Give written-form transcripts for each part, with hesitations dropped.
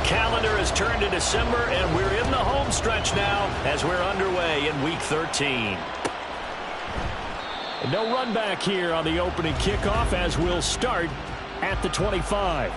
calendar has turned to December, and we're in the home stretch now as we're underway in Week 13. And no run back here on the opening kickoff as we'll start at the 25.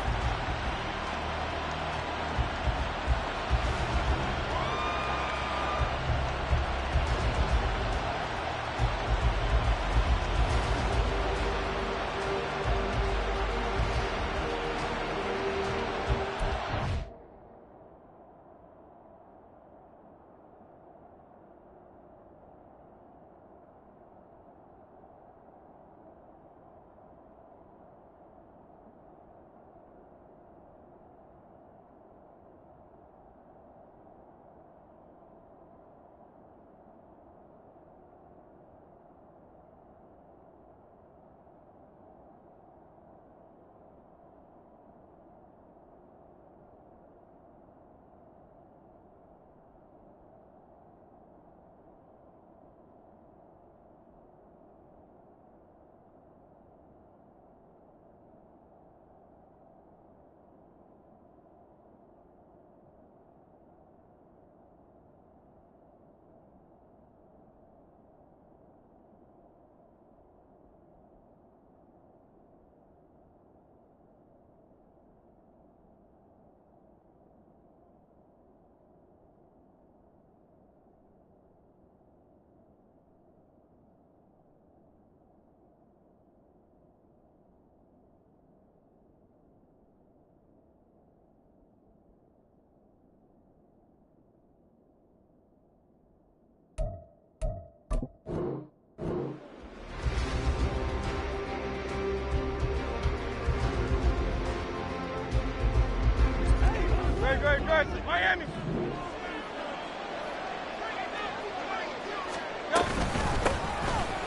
Miami.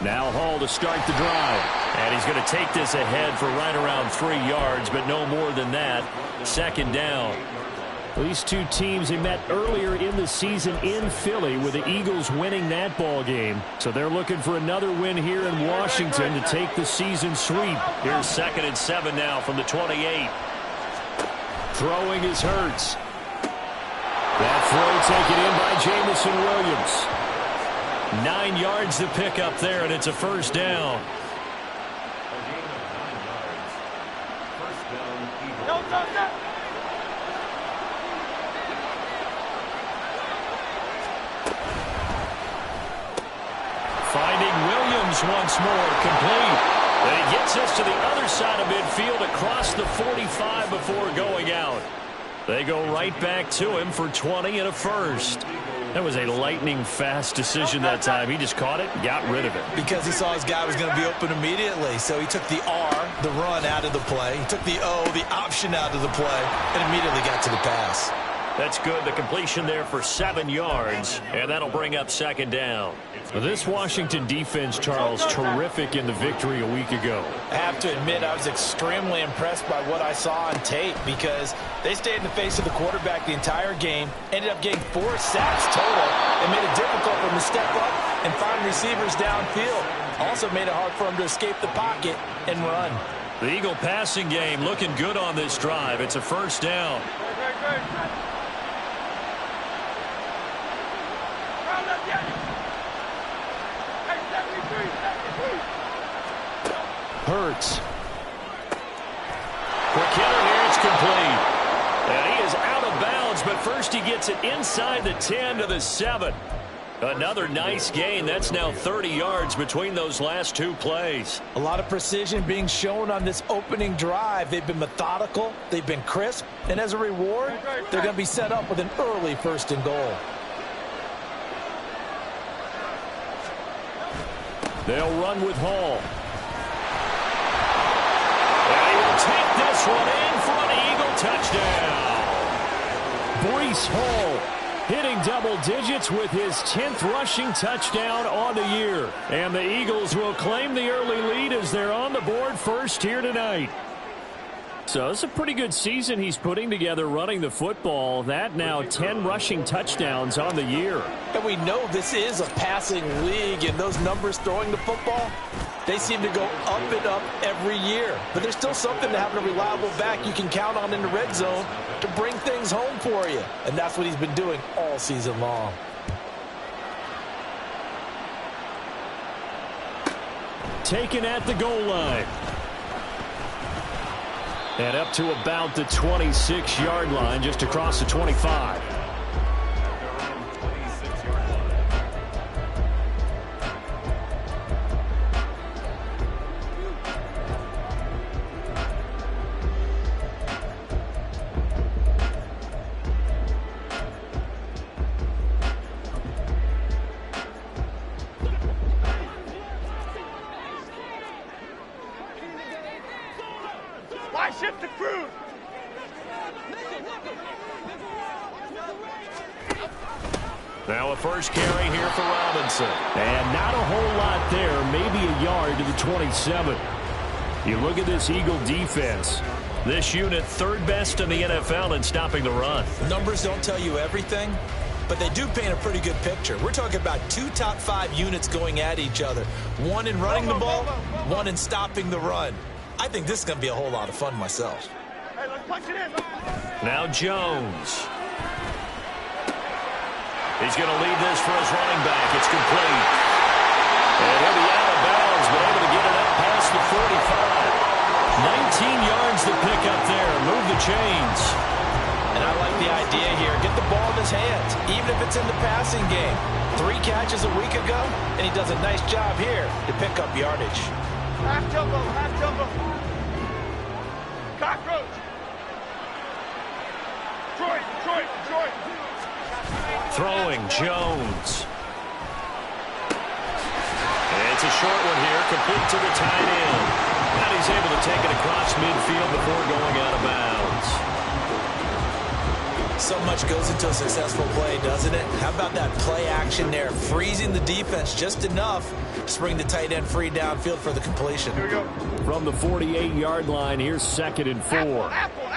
Now Hall to start the drive. And he's going to take this ahead for right around 3 yards, but no more than that. Second down. These two teams, they met earlier in the season in Philly with the Eagles winning that ball game. So they're looking for another win here in Washington to take the season sweep. Here's 2nd and 7 now from the 28. Throwing is Hurts. That throw taken in by Jamison Williams. 9 yards to pick up there, and it's a first down. Finding Williams once more, complete. And he gets us to the other side of midfield across the 45 before going out. They go right back to him for 20 and a first. That was a lightning-fast decision that time. He just caught it and got rid of it. Because he saw his guy was going to be open immediately. So he took the R, the run, out of the play. He took the O, the option, out of the play, and immediately got to the pass. That's good. The completion there for 7 yards, and that'll bring up second down. This Washington defense, Charles, terrific in the victory a week ago. I have to admit, I was extremely impressed by what I saw on tape because they stayed in the face of the quarterback the entire game, ended up getting 4 sacks total, and made it difficult for him to step up and find receivers downfield. Also made it hard for him to escape the pocket and run. The Eagle passing game looking good on this drive. It's a first down. Hurts. Quick hitter here, it's complete. And he is out of bounds, but first he gets it inside the 10 to the 7. Another nice gain. That's now 30 yards between those last 2 plays. A lot of precision being shown on this opening drive. They've been methodical, they've been crisp, and as a reward, they're going to be set up with an early 1st and goal. They'll run with Hall. And he will take this one in for an Eagle touchdown. Breece Hall hitting double digits with his 10th rushing touchdown on the year. And the Eagles will claim the early lead as they're on the board first here tonight. So it's a pretty good season he's putting together running the football. That now 10 rushing touchdowns on the year. And we know this is a passing league, and those numbers throwing the football, They seem to go up and up every year. But there's still something to having a reliable back you can count on in the red zone to bring things home for you. And that's what he's been doing all season long. Taken at the goal line. And up to about the 26-yard line, just across the 25. Now a first carry here for Robinson. And not a whole lot there, maybe a yard to the 27. You look at this Eagle defense. This unit, third best in the NFL in stopping the run. Numbers don't tell you everything, but they do paint a pretty good picture. We're talking about 2 top 5 units going at each other. One in running the ball, one in stopping the run. I think this is going to be a whole lot of fun myself. Hey, let's punch it in. Now Jones. He's going to lead this for his running back. It's complete. And he'll be out of bounds, but able to get it up past the 45. 19 yards to pick up there. Move the chains. And I like the idea here. Get the ball in his hands, even if it's in the passing game. 3 catches a week ago, and he does a nice job here to pick up yardage. Half jumbo, half jumbo. Cockroach. Troy. Throwing, Jones. And it's a short one here, complete to the tight end. And he's able to take it across midfield before going out of bounds. So much goes into a successful play, doesn't it? How about that play action there? Freezing the defense just enough to bring the tight end free downfield for the completion. Here we go. From the 48-yard line, here's 2nd and 4. Apple.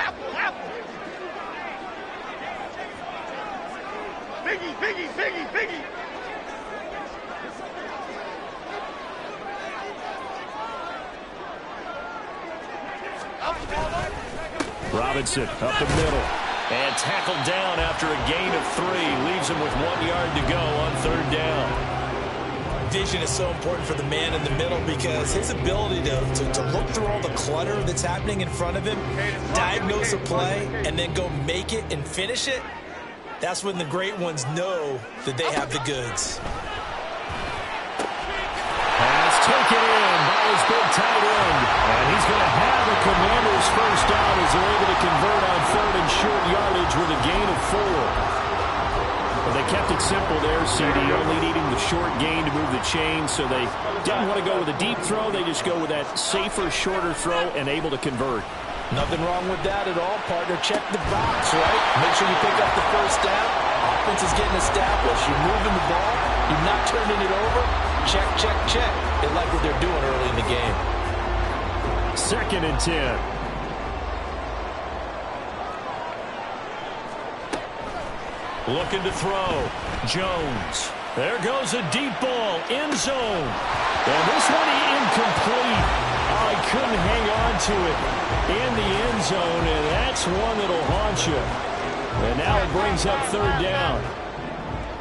Biggie. Robinson up the middle. And tackled down after a gain of 3. Leaves him with 1 yard to go on 3rd down. Vision is so important for the man in the middle because his ability to look through all the clutter that's happening in front of him, diagnose a play, and then go make it and finish it, that's when the great ones know that they have the goods. Pass taken in by his big tight end. And he's going to have the Commanders' first down as they're able to convert on 3rd and short yardage with a gain of 4. Well, they kept it simple there, CD, only needing the short gain to move the chain, so they didn't want to go with a deep throw. They just go with that safer, shorter throw and able to convert. Nothing wrong with that at all, partner. Check the box, right? Make sure you pick up the first down. Offense is getting established. You're moving the ball. You're not turning it over. Check. They like what they're doing early in the game. 2nd and 10. Looking to throw. Jones. There goes a deep ball. End zone. And this one incomplete. Oh, he couldn't hang on to it in the end zone, and that's one that'll haunt you. And now it brings up 3rd down.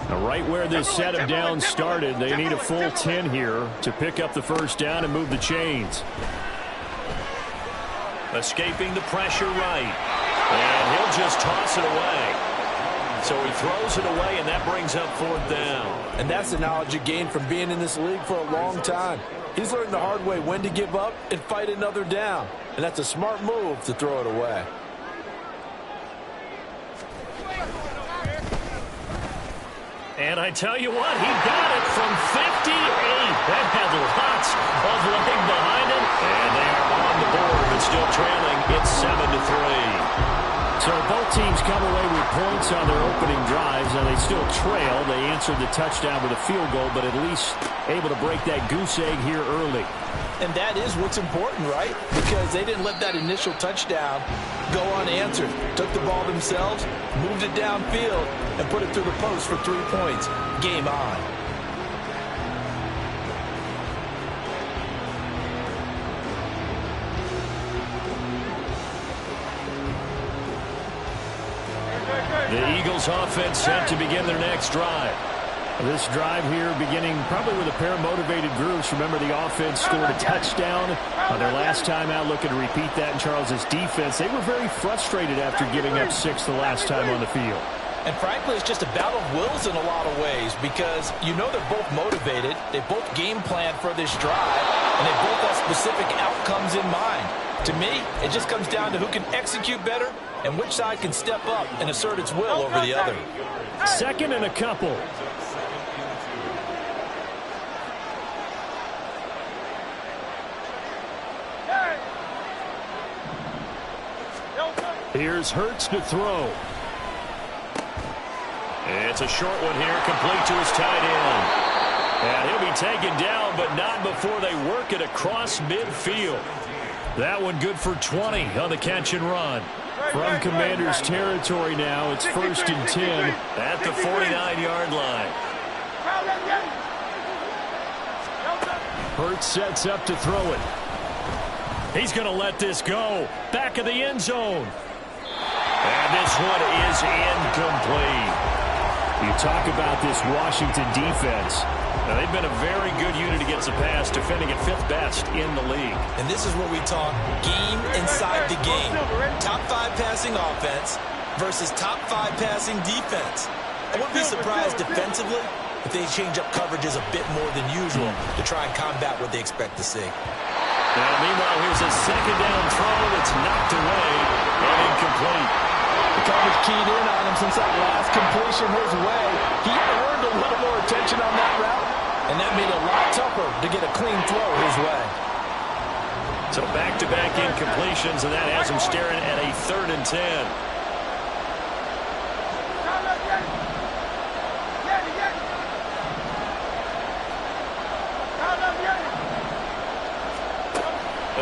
Now right where this set of downs started, they need a full 10 here to pick up the first down and move the chains. Escaping the pressure right. And he'll just toss it away. So he throws it away, and that brings up 4th down. And that's the knowledge you gain from being in this league for a long time. He's learned the hard way when to give up and fight another down. And that's a smart move to throw it away. And I tell you what, he got it from 58. That had lots of leg behind him. And they are on the board, but still trailing. It's 7-3. So both teams come away with points on their opening drives. Now they still trail. They answered the touchdown with a field goal, but at least able to break that goose egg here early. And that is what's important, right? Because they didn't let that initial touchdown go unanswered. Took the ball themselves, moved it downfield, and put it through the post for 3 points. Game on. Bengals offense set to begin their next drive. This drive here beginning probably with a pair of motivated groups. Remember, the offense scored a touchdown on their last time out, looking to repeat that in Charles' defense. They were very frustrated after giving up 6 the last time on the field. And frankly, it's just a battle of wills in a lot of ways because you know they're both motivated. They both game plan for this drive, and they both have specific outcomes in mind. To me, it just comes down to who can execute better and which side can step up and assert its will over the other. Second and a couple. Here's Hurts to throw. It's a short one here, complete to his tight end. And he'll be taken down, but not before they work it across midfield. That one good for 20 on the catch and run. From Commander's territory now, it's 1st and 10 at the 49-yard line. Hurts sets up to throw it. He's going to let this go. Back of the end zone. And this one is incomplete. You talk about this Washington defense. Now, they've been a very good unit against the pass, defending at 5th best in the league. And this is where we talk game inside the game. Top 5 passing offense versus top 5 passing defense. I wouldn't be surprised defensively if they change up coverages a bit more than usual to try and combat what they expect to see. Now, meanwhile, here's a second down throw that's knocked away and incomplete. The coverage keyed in on him since that last completion his way. He earned a little more attention on that route, and that made it a lot tougher to get a clean throw his way. So back-to-back incompletions, and that has him staring at a 3rd and 10.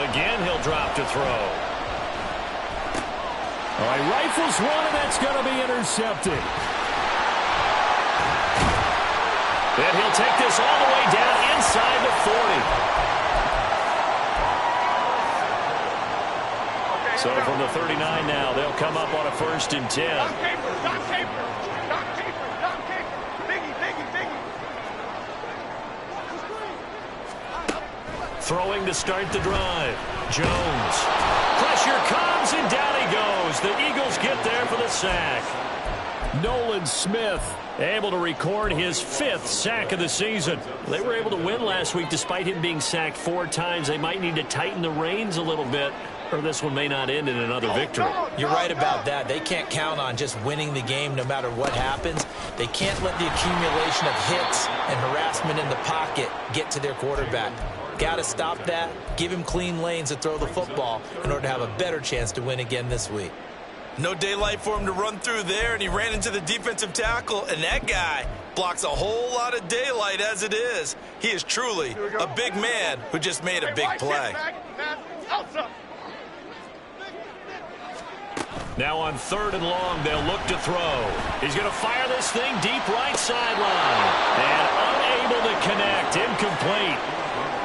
Again, he'll drop to throw. All right, rifles one, and that's going to be intercepted. And he'll take this all the way down inside the 40. So from the 39 now, they'll come up on a 1st and 10. Doc Caper, Doc Caper, Doc Caper, Doc Caper. Biggie, Biggie, Biggie. Throwing to start the drive. Jones. Pressure comes, and down he goes. The Eagles get there for the sack. Nolan Smith able to record his 5th sack of the season. They were able to win last week despite him being sacked 4 times. They might need to tighten the reins a little bit, or this one may not end in another victory. You're right about that. They can't count on just winning the game no matter what happens. They can't let the accumulation of hits and harassment in the pocket get to their quarterback. Got to stop that, give him clean lanes to throw the football in order to have a better chance to win again this week. No daylight for him to run through there, and he ran into the defensive tackle, and that guy blocks a whole lot of daylight as it is. He is truly a big man who just made a big play. Now on 3rd and long, they'll look to throw. He's going to fire this thing deep right sideline. And unable to connect. Incomplete.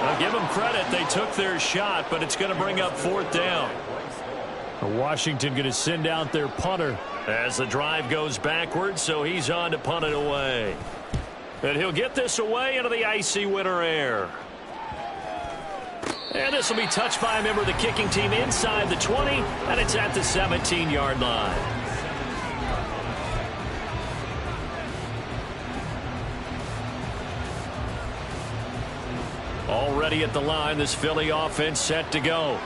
I'll give them credit. They took their shot, but it's going to bring up 4th down. Washington going to send out their punter as the drive goes backwards, so he's on to punt it away. And he'll get this away into the icy winter air. And this will be touched by a member of the kicking team inside the 20, and it's at the 17-yard line. Already at the line, this Philly offense set to go.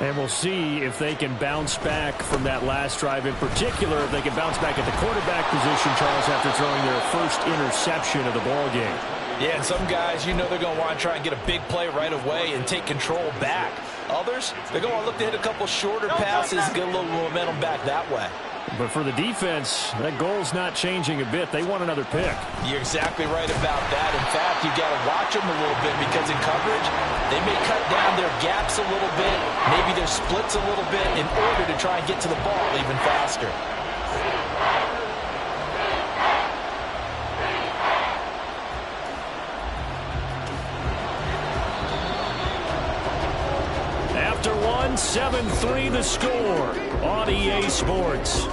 And we'll see if they can bounce back from that last drive, in particular, if they can bounce back at the quarterback position, Charles, after throwing their first interception of the ballgame. Yeah, and some guys, you know they're going to want to try and get a big play right away and take control back. Others, they're going to want to look to hit a couple shorter passes, get a little momentum back that way. But for the defense, that goal's not changing a bit. They want another pick. You're exactly right about that. In fact, you've got to watch them a little bit because in coverage, they may cut down their gaps a little bit, maybe their splits a little bit in order to try and get to the ball even faster. After 7-3 the score on EA Sports.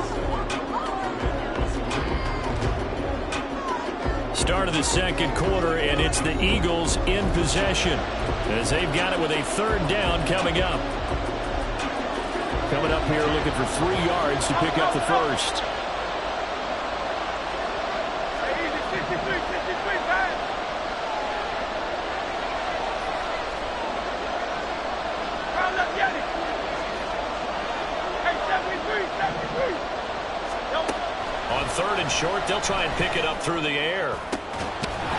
Start of the second quarter, and it's the Eagles in possession as they've got it with a third down coming up. Coming up here looking for 3 yards to pick up the first. On third and short, they'll try and pick it up through the air.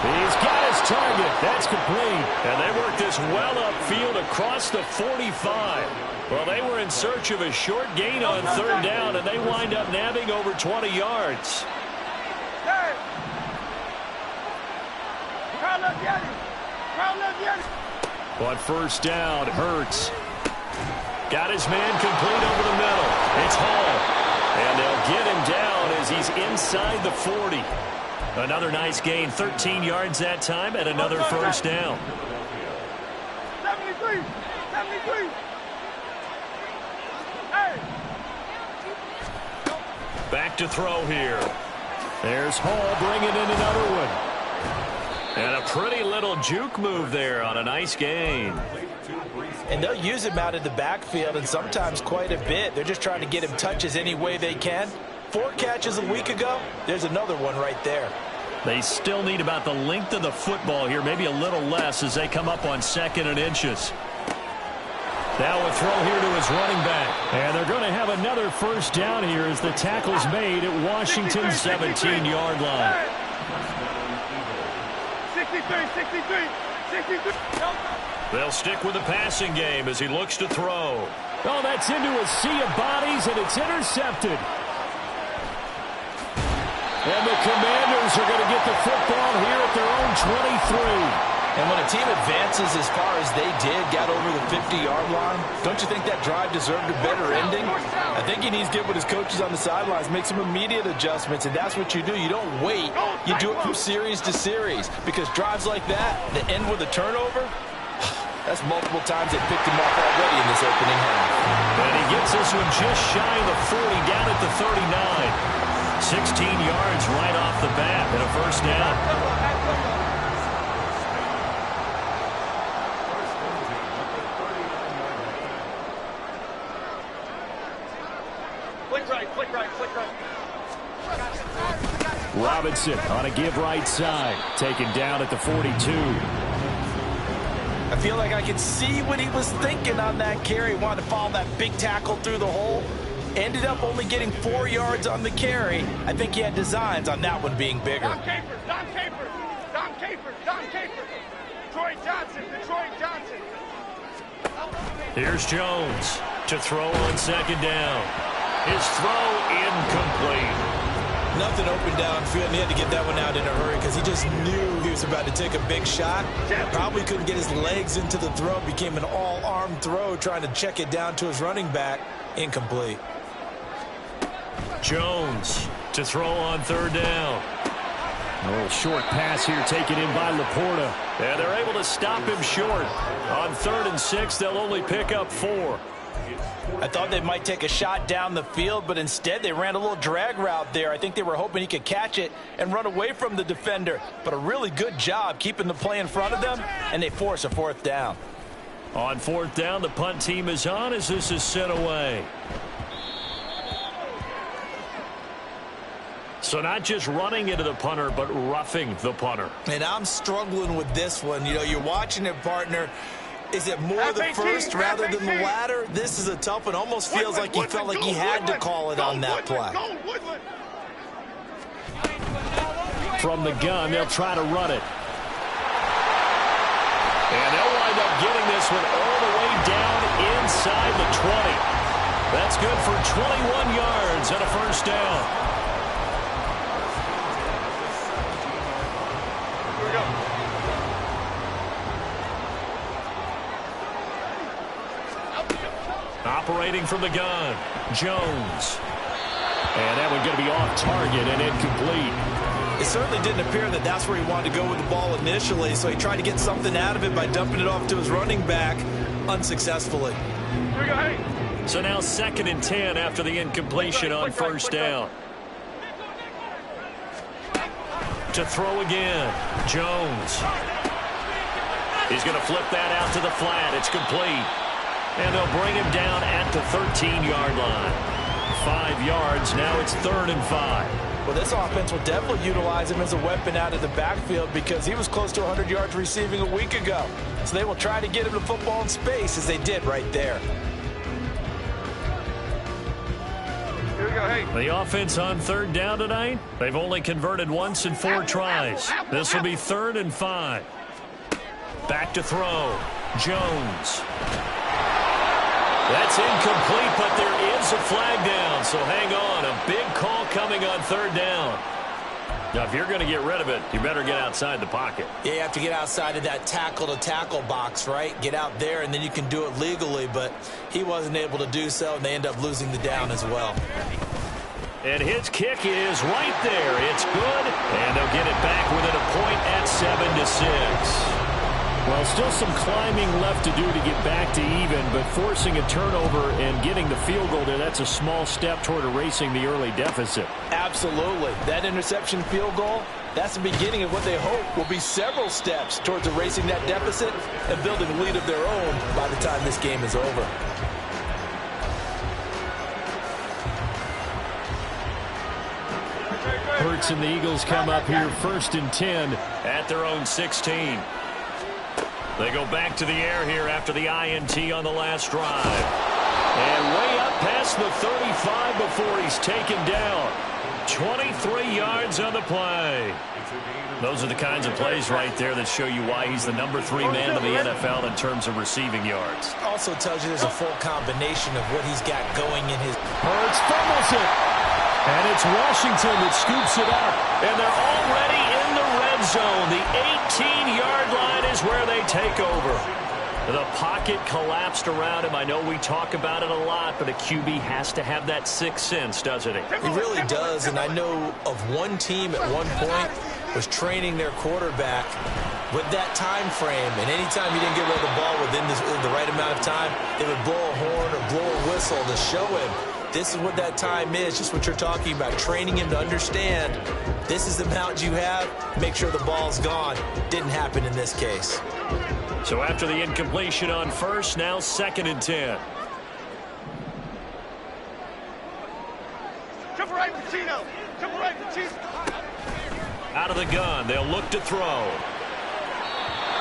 He's got his target. That's complete. And they work this well upfield across the 45. Well, they were in search of a short gain on third down, and they wind up nabbing over 20 yards. On first down, Hurts. Got his man complete over the middle. It's Hall. And they'll get him down as he's inside the 40. Another nice gain, 13 yards that time, and another first down. 73. Hey. Back to throw here. There's Hall bringing in another one. And a pretty little juke move there on a nice gain. And they'll use him out in the backfield, and sometimes quite a bit. They're just trying to get him touches any way they can. 4 catches a week ago. There's another one right there. They still need about the length of the football here, maybe a little less as they come up on 2nd and inches. Now a throw here to his running back. And they're going to have another first down here as the tackle's made at Washington's 17-yard line. 63. They'll stick with the passing game as he looks to throw. Oh, that's into a sea of bodies, and it's intercepted. And the Commanders are going to get the football here at their own 23. And when a team advances as far as they did, got over the 50-yard line, don't you think that drive deserved a better ending? I think he needs to get with his coaches on the sidelines, make some immediate adjustments, and that's what you do. You don't wait. You do it from series to series, because drives like that, that end with a turnover, that's multiple times they picked him off already in this opening half. And he gets this one just shy of the 40, down at the 39. 16 yards right off the bat and a first down. Flick right. Robinson on a give right side. Taken down at the 42. I feel like I can see what he was thinking on that carry. Wanted to follow that big tackle through the hole. Ended up only getting 4 yards on the carry. I think he had designs on that one being bigger. Don Capers. Detroit Johnson. Here's Jones to throw on 2nd down. His throw incomplete. Nothing open downfield, and he had to get that one out in a hurry because he just knew he was about to take a big shot. Probably couldn't get his legs into the throw. Became an all-arm throw, trying to check it down to his running back. Incomplete. Jones to throw on 3rd down. A little short pass here taken in by Laporta. And they're able to stop him short. On 3rd and 6, they'll only pick up 4. I thought they might take a shot down the field, but instead they ran a little drag route there. I think they were hoping he could catch it and run away from the defender. But a really good job keeping the play in front of them, and they force a 4th down. On 4th down, the punt team is on as this is sent away. So not just running into the punter, but roughing the punter. And I'm struggling with this one. You know, you're watching it, partner. Is it more the first rather than the latter? This is a tough one. Almost feels like he felt like he had to call it on that play. From the gun, they'll try to run it. And they'll wind up getting this one all the way down inside the 20. That's good for 21 yards and a first down. Operating from the gun, Jones. And that one going to be off target and incomplete. It certainly didn't appear that that's where he wanted to go with the ball initially, so he tried to get something out of it by dumping it off to his running back unsuccessfully. Here we go, hey. So now 2nd and 10 after the incompletion on first down. To throw again. Jones. He's going to flip that out to the flat. It's complete. And they'll bring him down at the 13-yard line. 5 yards. Now it's 3rd and 5. Well, this offense will definitely utilize him as a weapon out of the backfield because he was close to 100 yards receiving a week ago. So they will try to get him the football in space as they did right there. Here we go, hey. The offense on 3rd down tonight, they've only converted once in 4 tries. This will be 3rd and 5. Back to throw. Jones. That's incomplete, but there is a flag down, so hang on. A big call coming on 3rd down. Now, if you're going to get rid of it, you better get outside the pocket. Yeah, you have to get outside of that tackle-to-tackle box, right? Get out there, and then you can do it legally, but he wasn't able to do so, and they end up losing the down as well. And his kick is right there. It's good, and they'll get it back within a point at 7-6. Well, still some climbing left to do to get back to even, but forcing a turnover and getting the field goal there, that's a small step toward erasing the early deficit. Absolutely. That interception field goal, that's the beginning of what they hope will be several steps towards erasing that deficit and building a lead of their own by the time this game is over. Hurts and the Eagles come up here 1st and 10 at their own 16. They go back to the air here after the INT on the last drive. And way up past the 35 before he's taken down. 23 yards on the play. Those are the kinds of plays right there that show you why he's the number 3 man in the NFL in terms of receiving yards. Also tells you there's a full combination of what he's got going in his... Hurts fumbles it. And it's Washington that scoops it up. And they're already in the red zone. The 18-yard line is where they take over. The pocket collapsed around him. I know we talk about it a lot, but a QB has to have that sixth sense, doesn't he? He really does, and I know of one team at one point was training their quarterback with that time frame, and anytime he didn't get rid of the ball within the right amount of time, they would blow a horn or blow a whistle to show him this is what that time is, just what you're talking about, training him to understand this is the amount you have, make sure the ball's gone. Didn't happen in this case. So after the incompletion on first, now 2nd and 10. Jump right, Pacino. Jump right, Pacino. Out of the gun, they'll look to throw.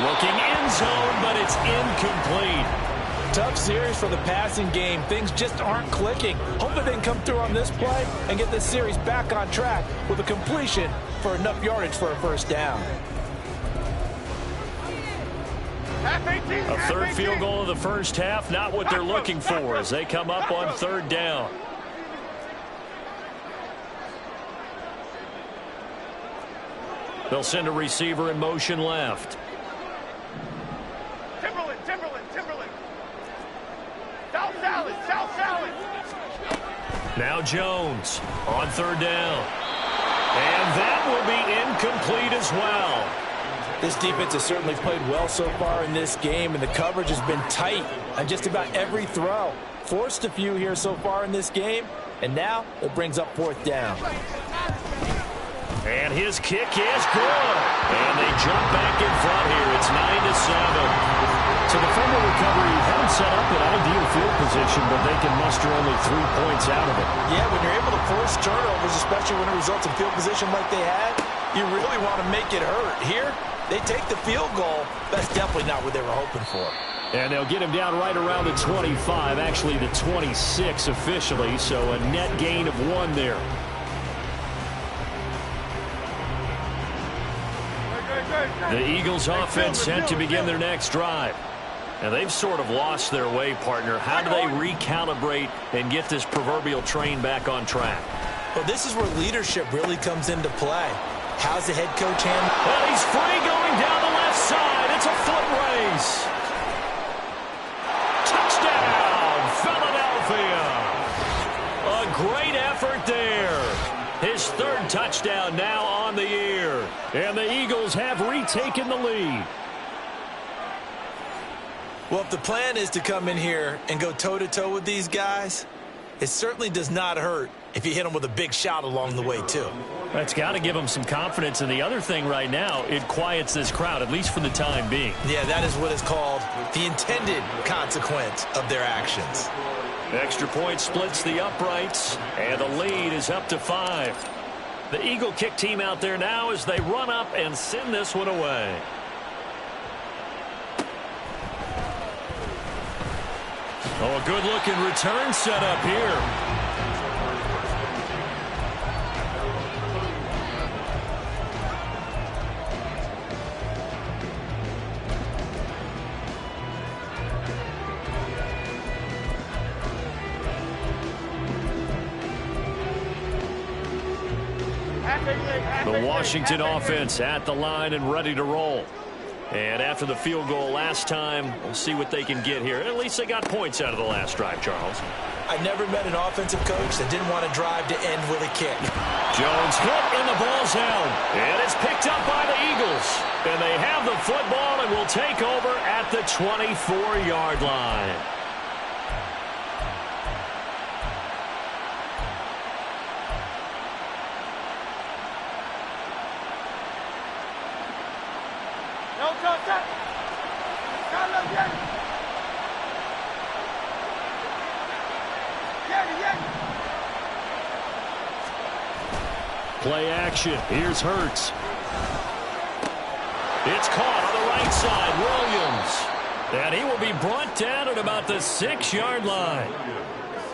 Looking end zone, but it's incomplete. Tough series for the passing game. Things just aren't clicking. Hopefully they can come through on this play and get this series back on track with a completion for enough yardage for a first down. A third field goal of the first half, not what they're looking for as they come up on 3rd down. They'll send a receiver in motion left. Timberland. South Salad. Now Jones on 3rd down. And that will be incomplete as well. This defense has certainly played well so far in this game, and the coverage has been tight on just about every throw. Forced a few here so far in this game, and now it brings up 4th down. And his kick is good. And they jump back in front here. It's 9-7. So the fumble recovery hadn't set up an ideal field position, but they can muster only 3 points out of it. Yeah, when you're able to force turnovers, especially when it results in field position like they had, you really want to make it hurt. Here, they take the field goal. That's definitely not what they were hoping for. And they'll get him down right around the 25, actually the 26 officially, so a net gain of 1 there. The Eagles offense set to begin their next drive. And they've sort of lost their way, partner. How do they recalibrate and get this proverbial train back on track? Well, this is where leadership really comes into play. How's the head coach handle? Well, he's free going down the left side. It's a foot race. Touchdown, Philadelphia. A great effort there. His 3rd touchdown now on the year. And the Eagles have retaken the lead. Well, if the plan is to come in here and go toe-to-toe with these guys, it certainly does not hurt if you hit them with a big shot along the way, too. That's got to give them some confidence. And the other thing right now, it quiets this crowd, at least for the time being. Yeah, that is what is called the intended consequence of their actions. Extra point splits the uprights, and the lead is up to 5. The Eagle kick team out there now as they run up and send this one away. Oh, a good-looking return set up here. The Washington offense at the line and ready to roll. And after the field goal last time, we'll see what they can get here. At least they got points out of the last drive, Charles. I've never met an offensive coach that didn't want to drive to end with a kick. Jones hit and the ball's out. And it's picked up by the Eagles. And they have the football and will take over at the 24-yard line. Play action. Here's Hurts. It's caught on the right side. Williams. And he will be brought down at about the 6-yard line.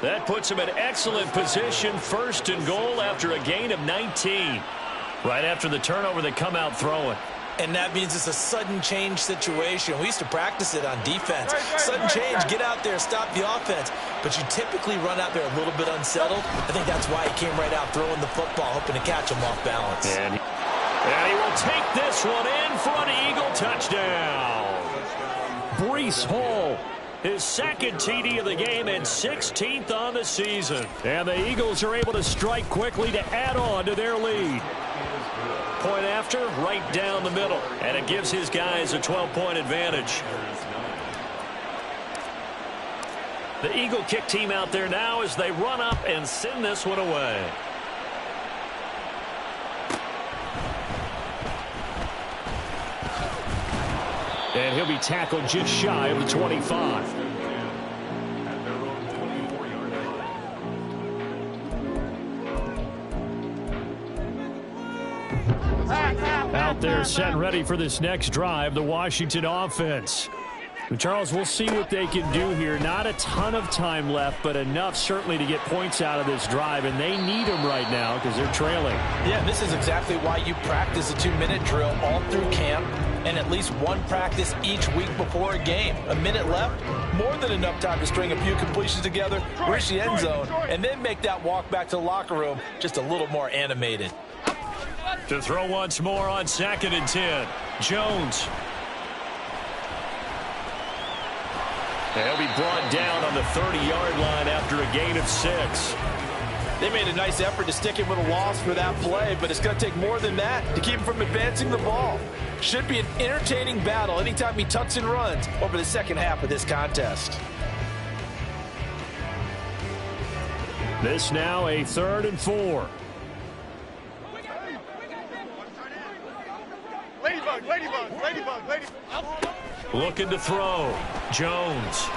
That puts him in excellent position. 1st and goal after a gain of 19. Right after the turnover, they come out throwing. And that means it's a sudden change situation. We used to practice it on defense. Sudden change, get out there, stop the offense. But you typically run out there a little bit unsettled. I think that's why he came right out throwing the football, hoping to catch him off balance. And he will take this one in for an Eagle touchdown. Breece Hall, his 2nd TD of the game and 16th on the season. And the Eagles are able to strike quickly to add on to their lead. Point after, right down the middle. And it gives his guys a 12-point advantage. The Eagle kick team out there now as they run up and send this one away. And he'll be tackled just shy of the 25. Out there set and ready for this next drive, the Washington offense. And Charles, we'll see what they can do here. Not a ton of time left, but enough certainly to get points out of this drive, and they need them right now because they're trailing. Yeah, this is exactly why you practice a 2-minute drill all through camp and at least one practice each week before a game. A minute left, more than enough time to string a few completions together, reach the end zone, and then make that walk back to the locker room just a little more animated. To throw once more on 2nd and 10. Jones. He'll be brought down on the 30-yard line after a gain of 6. They made a nice effort to stick him with a loss for that play, but it's going to take more than that to keep him from advancing the ball. Should be an entertaining battle anytime he tucks and runs over the second half of this contest. This now a 3rd and 4. Ladybug. Looking to throw. Jones.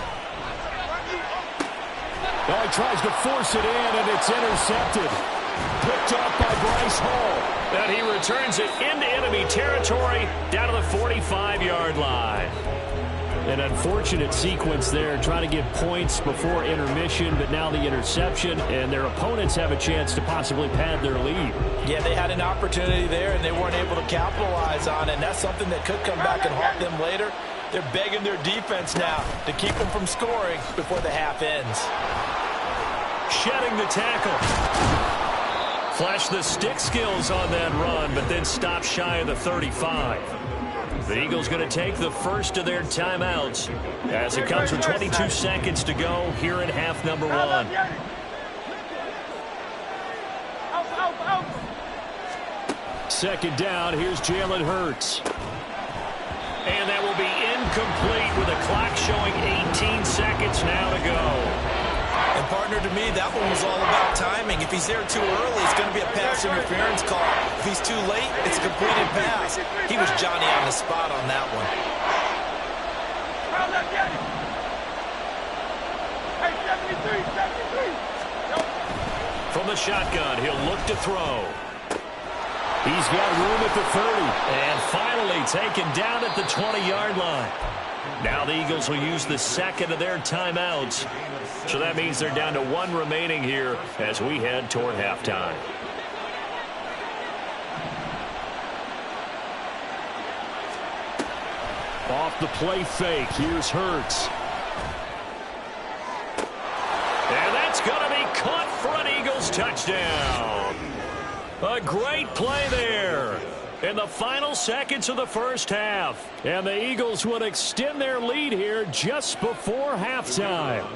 Well, he tries to force it in, and it's intercepted. Picked off by Breece Hall. And he returns it into enemy territory down to the 45-yard line. An unfortunate sequence there, trying to get points before intermission, but now the interception, and their opponents have a chance to possibly pad their lead. Yeah, they had an opportunity there, and they weren't able to capitalize on it, and that's something that could come back and haunt them later. They're begging their defense now to keep them from scoring before the half ends. Shedding the tackle. Flashed the stick skills on that run, but then stopped shy of the 35. The Eagles going to take the first of their timeouts as it comes with 22 seconds to go here in half number 1. Second down, here's Jalen Hurts. And that will be incomplete with a clock showing 18 seconds now to go. And partner, to me, that one was all about timing. If he's there too early, it's going to be a pass interference call. If he's too late, it's a completed pass. He was Johnny on the spot on that one. Hey, 73. From the shotgun, he'll look to throw. He's got room at the 30. And finally taken down at the 20-yard line. Now the Eagles will use the second of their timeouts. So that means they're down to one remaining here as we head toward halftime. Off the play fake, here's Hurts. And that's going to be caught for an Eagles touchdown. A great play there in the final seconds of the first half. And the Eagles would extend their lead here just before halftime.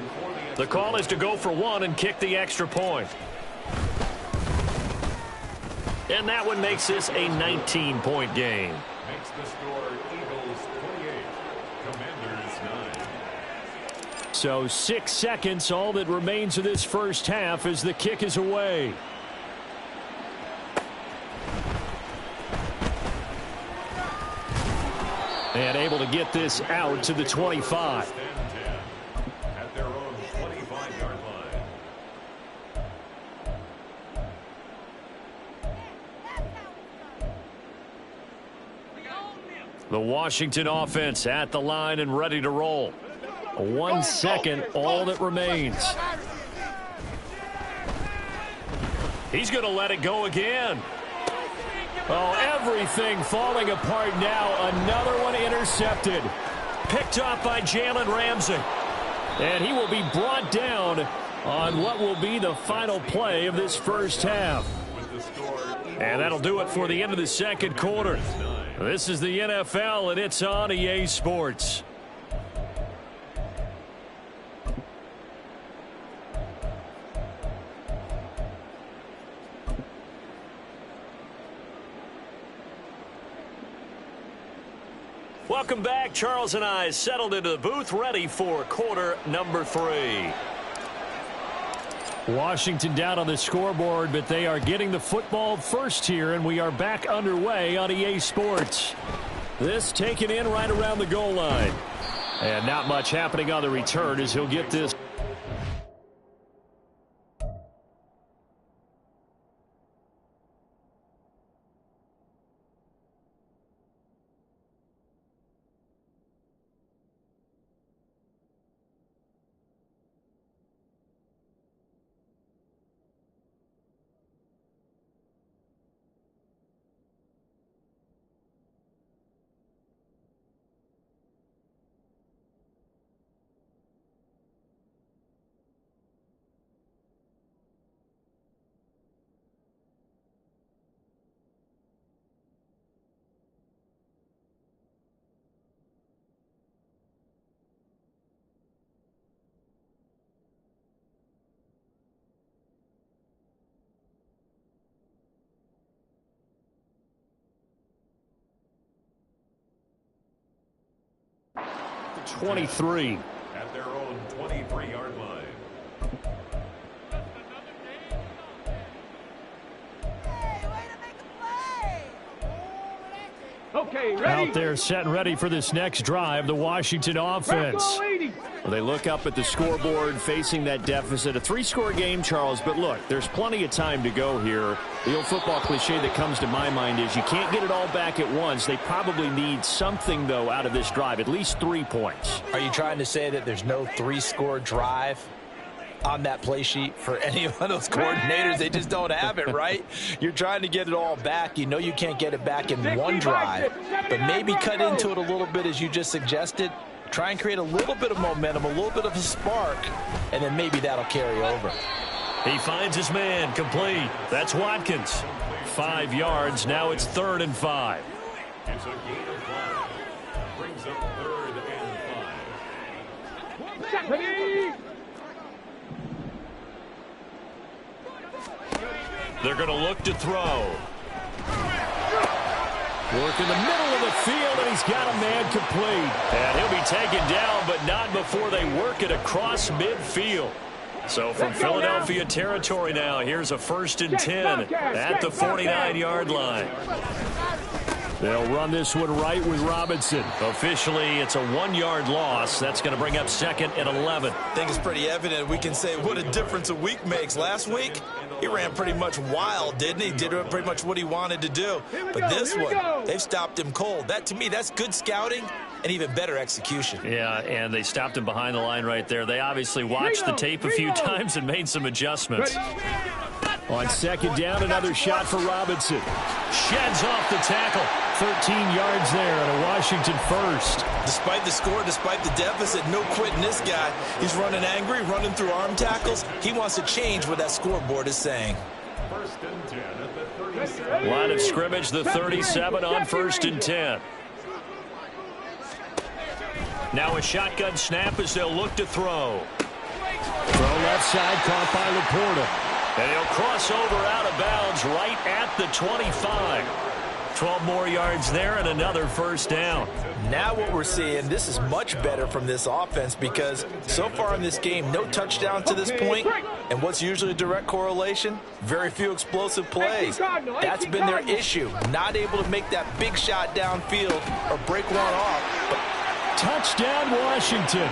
The call is to go for one and kick the extra point. And that one makes this a 19-point game. Makes the score Eagles 28, Commanders 9. So 6 seconds, all that remains of this first half as the kick is away. And able to get this out to the 25. At their own 25-yard line. The Washington offense at the line and ready to roll. 1 second, all that remains. He's going to let it go again. Oh, everything falling apart now. Another one intercepted. Picked off by Jalen Ramsey. And he will be brought down on what will be the final play of this first half. And that'll do it for the end of the second quarter. This is the NFL, and it's on EA Sports. Welcome back. Charles and I settled into the booth, ready for quarter number 3. Washington down on the scoreboard, but they are getting the football first here, and we are back underway on EA Sports. This taken in right around the goal line. And not much happening on the return as he'll get this. The 23. At their own 23-yard line. Okay, ready? Out there set and ready for this next drive, the Washington offense. Well, they look up at the scoreboard facing that deficit. A 3-score game, Charles, but look, there's plenty of time to go here. The old football cliche that comes to my mind is you can't get it all back at once. They probably need something, though, out of this drive, at least 3 points. Are you trying to say that there's no 3-score drive on that play sheet for any of those coordinators? They just don't have it, right? You're trying to get it all back. You know you can't get it back in one drive, but maybe cut into it a little bit as you just suggested. Try and create a little bit of momentum, a little bit of a spark, and then maybe that'll carry over. He finds his man, complete. That's Watkins. 5 yards, now it's 3rd and 5. It's a gain of 5. Brings up 3rd and 5. They're going to look to throw. Work in the middle of the field, and he's got a man complete. And he'll be taken down, but not before they work it across midfield. So from Philadelphia territory now, here's a 1st and 10 at the 49-yard line. They'll run this one right with Robinson. Officially, it's a 1-yard loss. That's going to bring up 2nd and 11. I think it's pretty evident. We can say what a difference a week makes. Last week, he ran pretty much wild, didn't he? Did pretty much what he wanted to do. But this one, they've stopped him cold. That, to me, that's good scouting and even better execution. Yeah, and they stopped him behind the line right there. They obviously watched the tape a few times and made some adjustments. On 2nd down, another shot for Robinson. Sheds off the tackle. 13 yards there and a Washington 1st. Despite the score, despite the deficit, no quitting this guy. He's running angry, running through arm tackles. He wants to change what that scoreboard is saying. 1st and 10 at the 37. Line of scrimmage, the 37 on 1st and 10. Now a shotgun snap as they'll look to throw. Throw left side, caught by Laporta. And he'll cross over out of bounds right at the 25. 12 more yards there and another 1st down. Now what we're seeing, this is much better from this offense because so far in this game, no touchdown to this point. And what's usually a direct correlation? Very few explosive plays. That's been their issue. Not able to make that big shot downfield or break one off. Touchdown, Washington.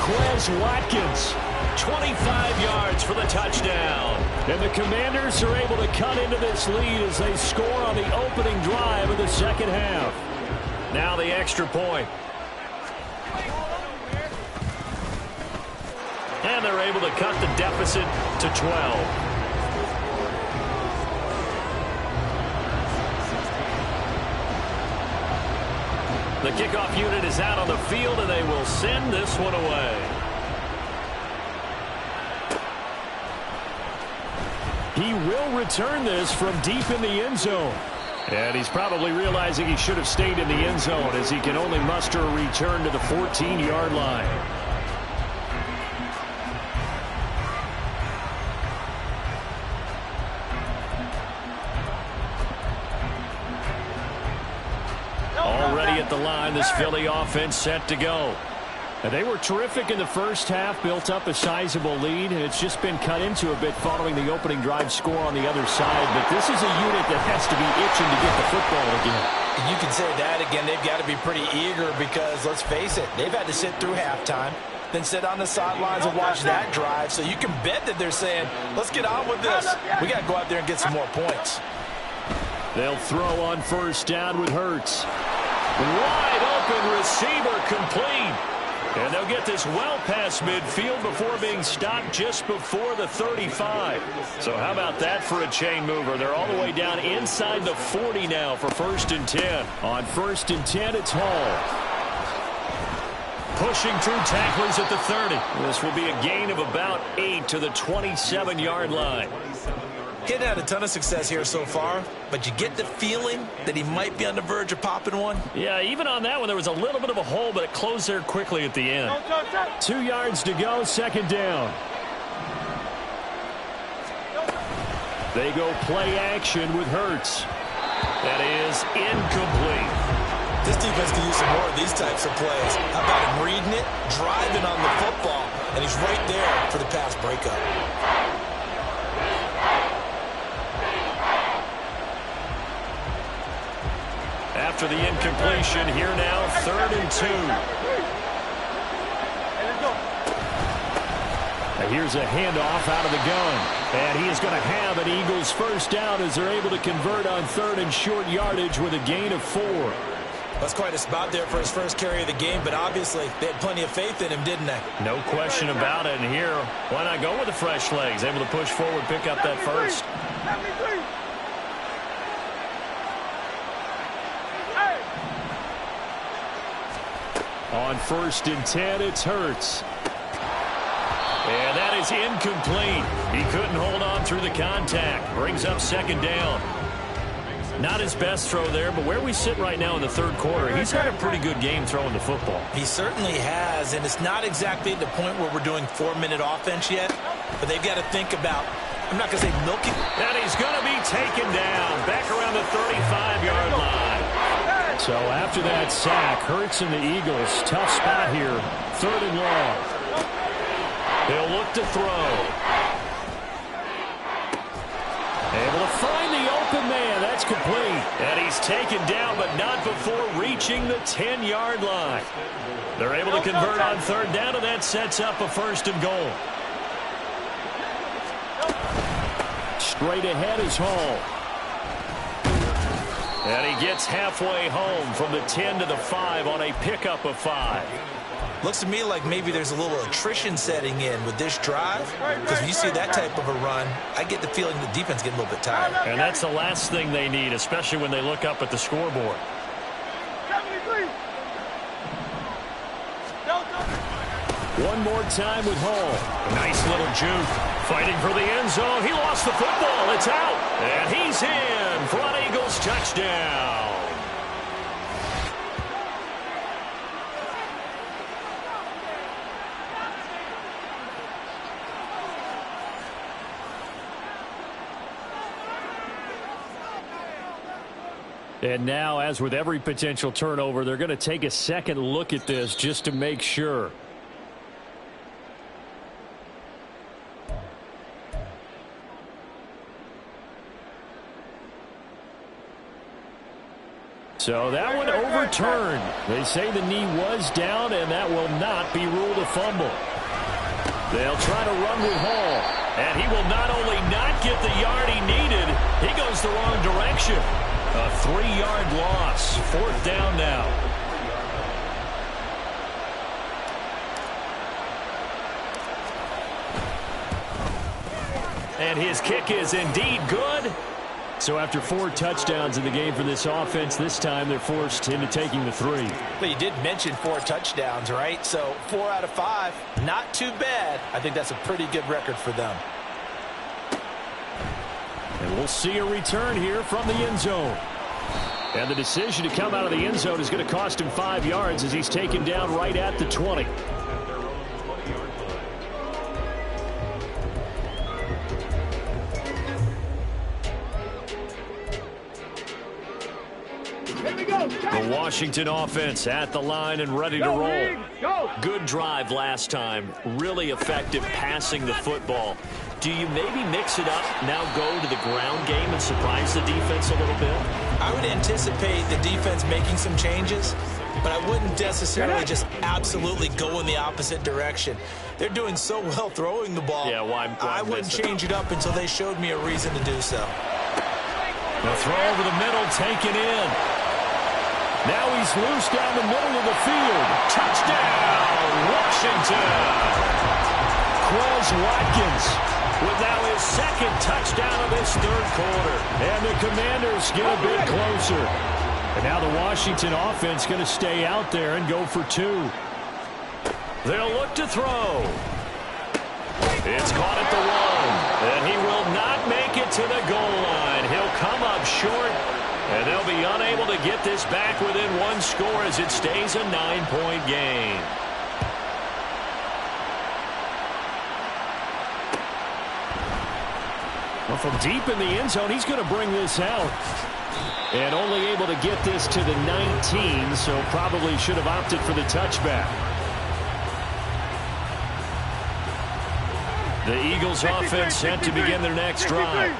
Quez Watkins. 25 yards for the touchdown. And the Commanders are able to cut into this lead as they score on the opening drive of the 2nd half. Now the extra point. And they're able to cut the deficit to 12. The kickoff unit is out on the field, and they will send this one away. He will return this from deep in the end zone. And he's probably realizing he should have stayed in the end zone as he can only muster a return to the 14-yard line. Already at the line, this Philly offense set to go. And they were terrific in the first half, built up a sizable lead, and it's just been cut into a bit following the opening drive score on the other side. But this is a unit that has to be itching to get the football again. You can say that again. They've got to be pretty eager because, let's face it, they've had to sit through halftime, then sit on the sidelines and watch that drive. So you can bet that they're saying, let's get on with this. We got to go out there and get some more points. They'll throw on 1st down with Hurts. Wide open receiver complete. And they'll get this well past midfield before being stopped just before the 35. So how about that for a chain mover? They're all the way down inside the 40 now for 1st and 10. On 1st and 10, it's Hall. Pushing through tacklers at the 30. This will be a gain of about 8 to the 27-yard line. He's had a ton of success here so far, but you get the feeling that he might be on the verge of popping one. Yeah, even on that one, there was a little bit of a hole, but it closed there quickly at the end. 2 yards to go, 2nd down. They go play action with Hurts. That is incomplete. This defense can use some more of these types of plays. How about him reading it, driving on the football, and he's right there for the pass breakup. After the incompletion, here now, 3rd and 2. Now here's a handoff out of the gun. And he is going to have an Eagles 1st down as they're able to convert on 3rd and short yardage with a gain of 4. That's quite a spot there for his first carry of the game, but obviously they had plenty of faith in him, didn't they? No question about it. And here, why not go with the fresh legs? Able to push forward, pick up that 1st. On 1st and 10, it's Hurts. And that is incomplete. He couldn't hold on through the contact. Brings up 2nd down. Not his best throw there, but where we sit right now in the 3rd quarter, he's had a pretty good game throwing the football. He certainly has, and it's not exactly at the point where we're doing 4-minute offense yet, but they've got to think about, I'm not going to say milking. And he's going to be taken down back around the 35-yard line. So after that sack, Hurts and the Eagles, tough spot here, 3rd and long. He'll look to throw. Able to find the open man. That's complete. And he's taken down, but not before reaching the 10-yard line. They're able to convert on third down, and that sets up a first and goal. Straight ahead is Hall. And he gets halfway home from the 10 to the 5 on a pickup of 5. Looks to me like maybe there's a little attrition setting in with this drive, because when you see that type of a run, I get the feeling the defense getting a little bit tired. And that's the last thing they need, especially when they look up at the scoreboard. 73. One more time with Hall. Nice little juke. Fighting for the end zone. He lost the football. It's out. And he's in. Front Eagles touchdown. And now, as with every potential turnover, they're going to take a second look at this just to make sure. So that one overturned. They say the knee was down, and that will not be ruled a fumble. They'll try to run with Hall. And he will not only not get the yard he needed, he goes the wrong direction. A 3-yard loss. Fourth down now. And his kick is indeed good. So after 4 touchdowns in the game for this offense, this time they're forced into taking the 3. But you did mention 4 touchdowns, right? So 4 out of 5, not too bad. I think that's a pretty good record for them. And we'll see a return here from the end zone. And the decision to come out of the end zone is going to cost him 5 yards as he's taken down right at the 20. The Washington offense at the line and ready to roll. Good drive last time. Really effective passing the football. Do you maybe mix it up, now go to the ground game and surprise the defense a little bit? I would anticipate the defense making some changes, but I wouldn't necessarily just absolutely go in the opposite direction. They're doing so well throwing the ball. Yeah, why I wouldn't change it up until they showed me a reason to do so. The throw over the middle, taken in. Now he's loose down the middle of the field. Touchdown, Washington. Quez Watkins with now his second touchdown of this third quarter. And the Commanders get a bit closer. And now the Washington offense going to stay out there and go for 2. They'll look to throw. It's caught at the 1. And he will not make it to the goal line. He'll come up short. And they'll be unable to get this back within 1 score as it stays a 9-point game. Well, from deep in the end zone, he's going to bring this out. And only able to get this to the 19, so probably should have opted for the touchback. The Eagles offense set to begin their next drive.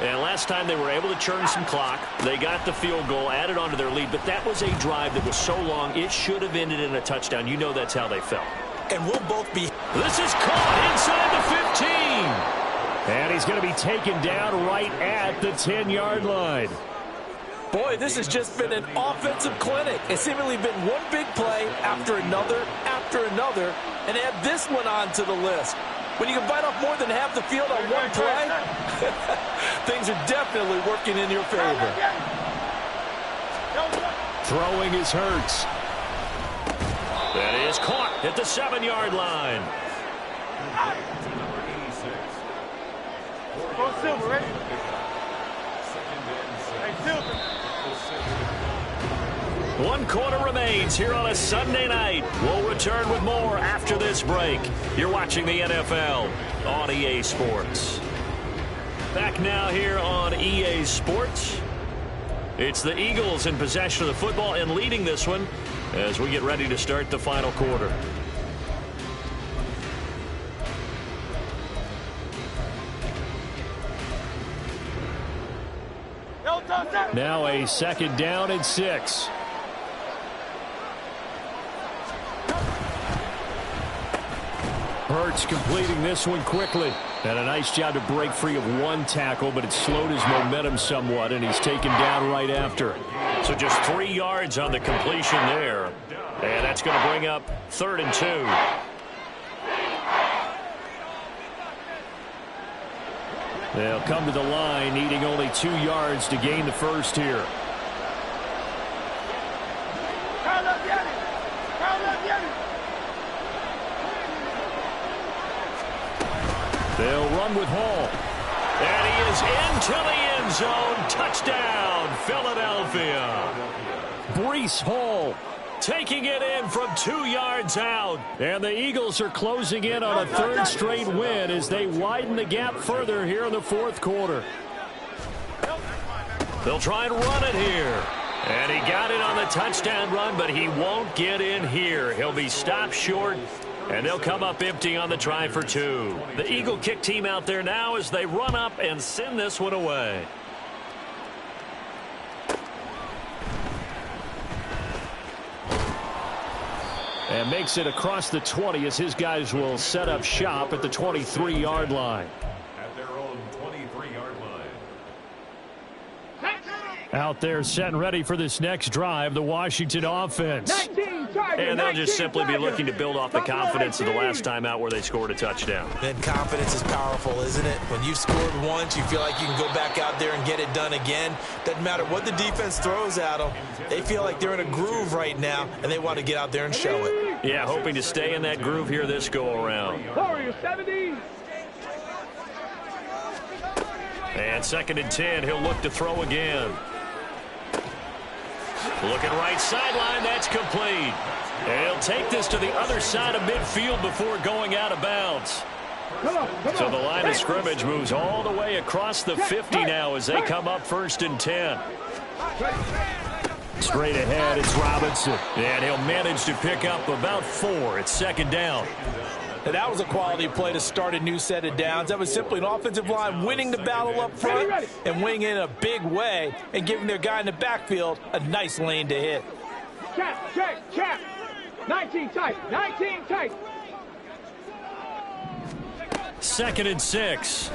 And last time they were able to churn some clock. They got the field goal, added onto their lead. But that was a drive that was so long, it should have ended in a touchdown. You know that's how they felt. And we'll both be... This is caught inside the 15. And he's going to be taken down right at the 10-yard line. Boy, this has just been an offensive clinic. It's seemingly been one big play after another, and add this one on to the list. When you can bite off more than half the field on one play, things are definitely working in your favor. Throwing is Hurts. That is caught at the 7-yard line. Go Silver, ready? Hey, Silver. 1 quarter remains here on a Sunday night. We'll return with more after this break. You're watching the NFL on EA Sports. Back now here on EA Sports. It's the Eagles in possession of the football and leading this one as we get ready to start the final quarter. Now a 2nd down and 6. Hurts completing this one quickly. And a nice job to break free of one tackle, but it slowed his momentum somewhat, and he's taken down right after. So just 3 yards on the completion there. And that's going to bring up 3rd and 2. They'll come to the line, needing only 2 yards to gain the first here. They'll run with Hall. And he is into the end zone. Touchdown, Philadelphia. Breece Hall taking it in from 2 yards out. And the Eagles are closing in on a 3rd straight win as they widen the gap further here in the 4th quarter. They'll try and run it here. And he got it on the touchdown run, but he won't get in here. He'll be stopped short. And they'll come up empty on the try for 2. The Eagle kick team out there now as they run up and send this one away. And makes it across the 20 as his guys will set up shop at the 23-yard line. At their own 23-yard line. Out there set and ready for this next drive, the Washington offense. And they'll just simply be looking to build off the confidence of the last time out where they scored a touchdown. And confidence is powerful, isn't it? When you've scored once, you feel like you can go back out there and get it done again. Doesn't matter what the defense throws at them. They feel like they're in a groove right now, and they want to get out there and show it. Yeah, hoping to stay in that groove here this go-around. And 2nd and 10, he'll look to throw again. Looking right sideline, that's complete. And he'll take this to the other side of midfield before going out of bounds. So the line of scrimmage moves all the way across the 50 now as they come up 1st and 10. Straight ahead, it's Robinson. And he'll manage to pick up about 4. It's 2nd down. And that was a quality play to start a new set of downs. That was simply an offensive line winning the battle up front and winning in a big way and giving their guy in the backfield a nice lane to hit. Check. 19 tight. 19 tight. 2nd and 6.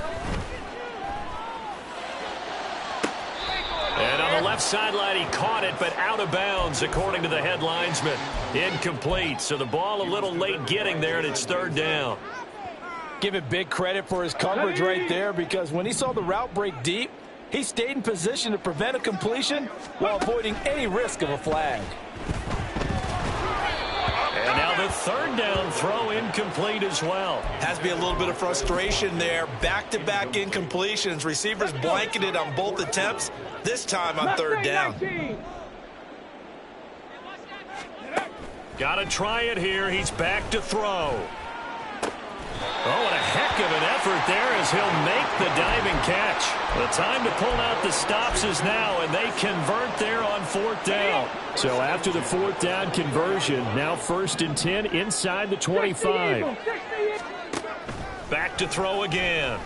And on the left sideline, he caught it, but out of bounds, according to the head linesman. Incomplete, so the ball a little late getting there, and it's 3rd down. Give it big credit for his coverage right there, because when he saw the route break deep, he stayed in position to prevent a completion while avoiding any risk of a flag. And now the 3rd down throw incomplete as well. Has to be a little bit of frustration there. Back-to-back incompletions. Receivers blanketed on both attempts, this time on 3rd down. Got to try it here. He's back to throw. Oh, and a heck of an effort there as he'll make the diving catch. The time to pull out the stops is now, and they convert there on 4th down. So after the 4th down conversion, now 1st and 10 inside the 25. Back to throw again.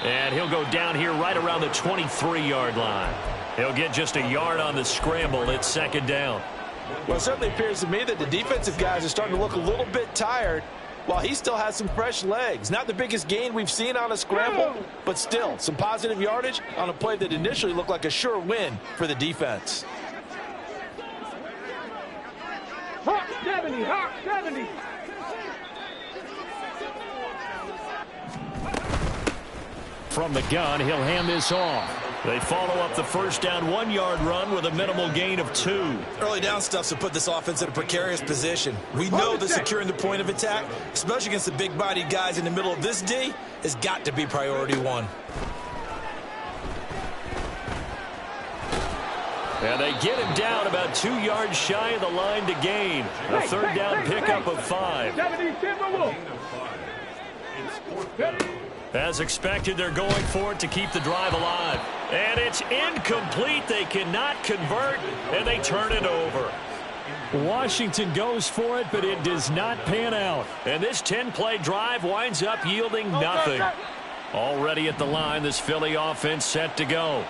And he'll go down here right around the 23-yard line. He'll get just a yard on the scramble. It's 2nd down. Well, it certainly appears to me that the defensive guys are starting to look a little bit tired while he still has some fresh legs. Not the biggest gain we've seen on a scramble, but still some positive yardage on a play that initially looked like a sure win for the defense. Hawk 70, Hawk 70. From the gun, he'll hand this off. They follow up the 1st down 1-yard run with a minimal gain of 2. Early down stuff's to put this offense in a precarious position. We know that securing the point of attack, especially against the big-bodied guys in the middle of this D, has got to be priority 1. And they get him down about 2 yards shy of the line to gain. A 3rd down pickup of 5. 70 Timberwolves. As expected, they're going for it to keep the drive alive. And it's incomplete. They cannot convert, and they turn it over. Washington goes for it, but it does not pan out. And this 10-play drive winds up yielding nothing. Already at the line, this Philly offense set to go.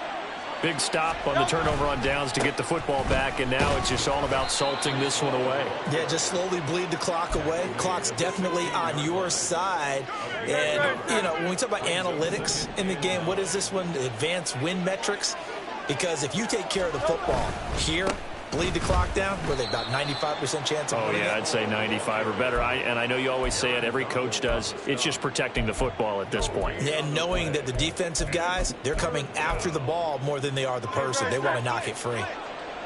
Big stop on the turnover on downs to get the football back, and now it's just all about salting this one away. Yeah, just slowly bleed the clock away. Clock's definitely on your side. And, you know, when we talk about analytics in the game, what is this one? Advanced win metrics? Because if you take care of the football here, bleed the clock down, were they about 95% chance of winning it? I'd say 95 or better. And I know you always say it, every coach does. It's just protecting the football at this point. Yeah, and knowing that the defensive guys, they're coming after the ball more than they are the person. They want to knock it free.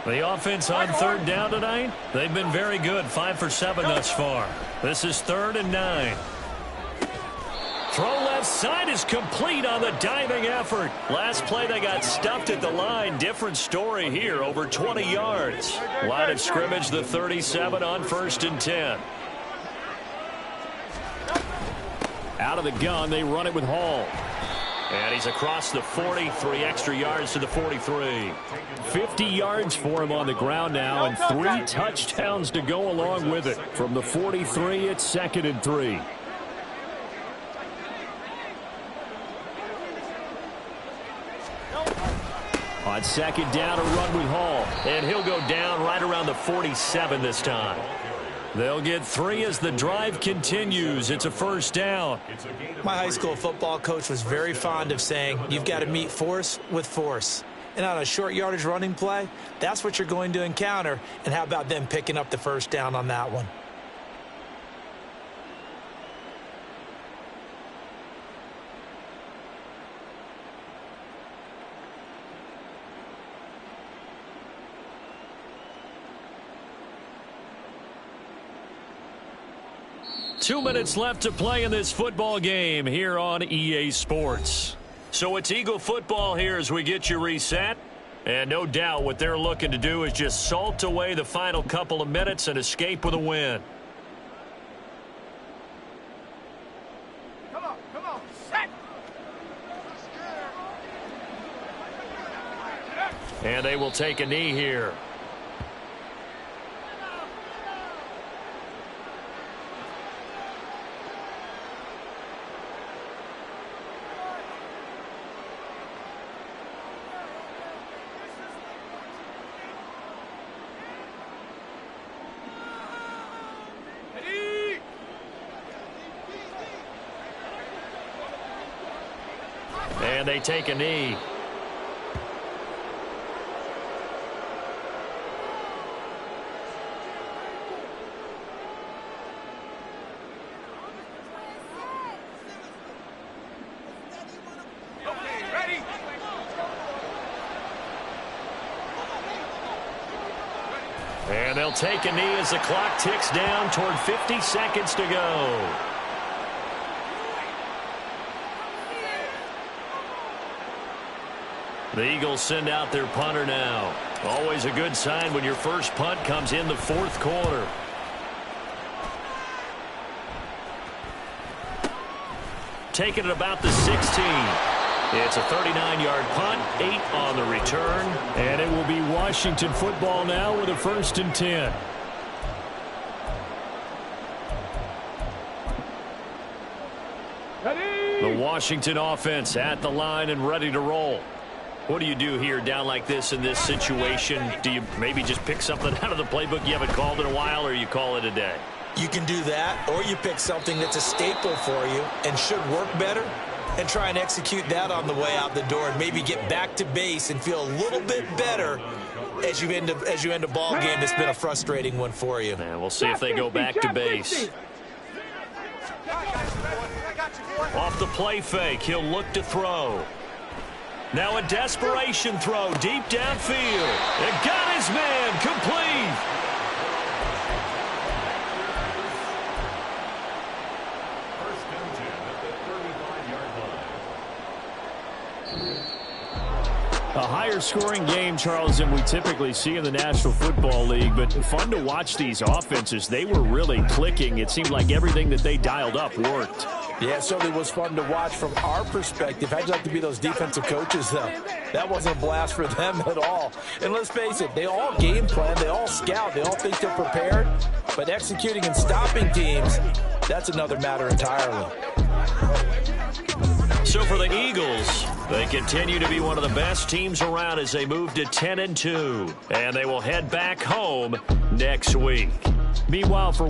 The offense on third down tonight, they've been very good, 5 for 7 thus far. This is 3rd and 9. Throw left side is complete on the diving effort. Last play they got stuffed at the line. Different story here, over 20 yards. Line of scrimmage, the 37 on 1st and 10. Out of the gun, they run it with Hall. And he's across the 40, 3 extra yards to the 43. 50 yards for him on the ground now, and 3 touchdowns to go along with it. From the 43, it's 2nd and 3. On 2nd down, a run with Hall. And he'll go down right around the 47 this time. They'll get 3 as the drive continues. It's a 1st down. My high school football coach was very fond of saying, you've got to meet force with force. And on a short yardage running play, that's what you're going to encounter. And how about them picking up the 1st down on that one? Two minutes left to play in this football game here on EA Sports. So it's Eagle football here as we get you reset. And no doubt what they're looking to do is just salt away the final couple of minutes and escape with a win. Come on, set. And they will take a knee here. And they take a knee. Okay, ready? And they'll take a knee as the clock ticks down toward 50 seconds to go. The Eagles send out their punter now. Always a good sign when your first punt comes in the 4th quarter. Taking it about the 16. It's a 39-yard punt, 8 on the return. And it will be Washington football now with a 1st and 10. The Washington offense at the line and ready to roll. What do you do here down like this in this situation? Do you maybe just pick something out of the playbook you haven't called in a while, or you call it a day? You can do that, or you pick something that's a staple for you and should work better and try and execute that on the way out the door and maybe get back to base and feel a little bit better as you end a ball game that's been a frustrating one for you. And we'll see if they go back to base. Off the play fake, he'll look to throw. Now a desperation throw deep downfield. It got his man complete. First down 10 at the 35-yard line. A higher scoring game, Charles, than we typically see in the National Football League, but fun to watch these offenses. They were really clicking. It seemed like everything that they dialed up worked. Yeah, it certainly was fun to watch from our perspective. How'd you like to be those defensive coaches, though? That wasn't a blast for them at all. And let's face it, they all game plan, they all scout, they all think they're prepared. But executing and stopping teams, that's another matter entirely. So for the Eagles, they continue to be one of the best teams around as they move to 10-2. And they will head back home next week. Meanwhile, for